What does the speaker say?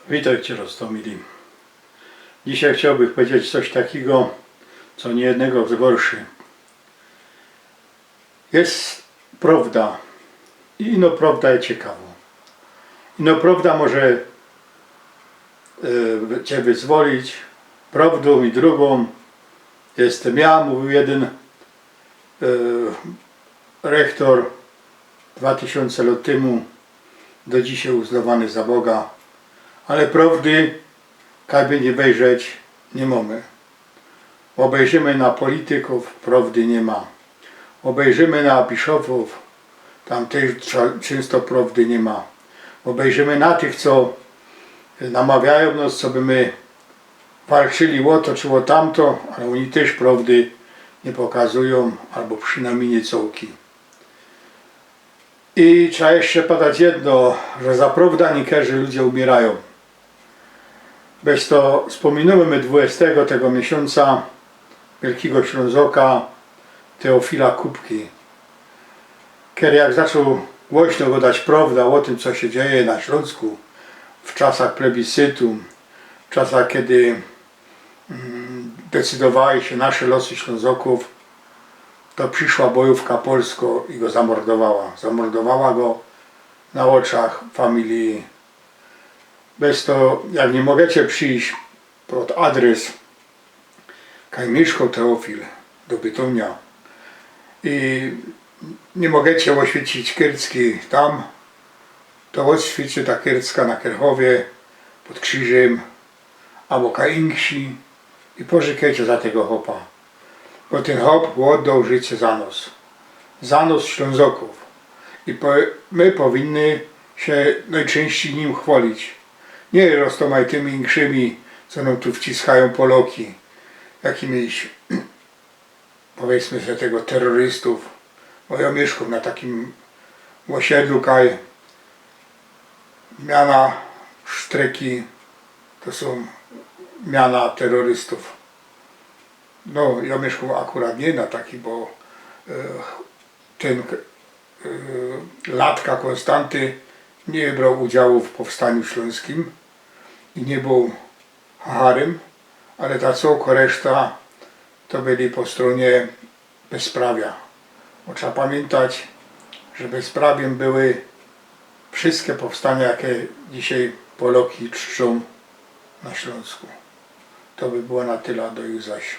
Witajcie, Rostomili. Dzisiaj chciałbym powiedzieć coś takiego, co niejednego zgorszy. Jest prawda i ino prawda jest ciekawa. Ino prawda może Cię wyzwolić, prawdą i drugą jestem ja, mówił jeden rektor 2000 lat temu, do dzisiaj uznawany za Boga. Ale prawdy, jakby nie wejrzeć, nie mamy. Obejrzymy na polityków, prawdy nie ma. Obejrzymy na biszopów, tam też często prawdy nie ma. Obejrzymy na tych, co namawiają nas, co by my walczyli o to czy o tamto, ale oni też prawdy nie pokazują, albo przynajmniej nie całki. I trzeba jeszcze podać jedno, że za prawdę niektórzy ludzie umierają. Bez to wspominamy 20 tego miesiąca Wielkiego Ślązoka Teofila Kubki. Kiedy jak zaczął głośno gadać prawdę o tym, co się dzieje na Śląsku w czasach plebiscytu, w czasach, kiedy decydowały się nasze losy Ślązoków, to przyszła bojówka polska i go zamordowała. Zamordowała go na oczach familii. Bez to, jak nie możecie przyjść pod adres kaj mieszkał Teofil do Bytomia i nie możecie oświecić Kiercki tam, to oświeci ta Kiercka na Kierchowie pod krzyżem albo kaj Inksi i pożykajcie za tego chopa, bo ten chop oddał życie za nos Ślązoków i my powinny się najczęściej nim chwalić. Nie roztomaj tymi inkszymi, co nam tu wciskają Poloki, jakimiś, powiedzmy sobie, tego terrorystów. Bo ja mieszkam na takim osiedlu, kaj miana sztreki to są miana terrorystów. No, ja mieszkam akurat nie na taki, bo ten Latka Konstanty nie brał udziału w powstaniu śląskim i nie był hacharem, ale ta całka reszta to byli po stronie bezprawia. Bo trzeba pamiętać, że bezprawiem były wszystkie powstania, jakie dzisiaj Poloki czczą na Śląsku. To by było na tyle, do już zaś.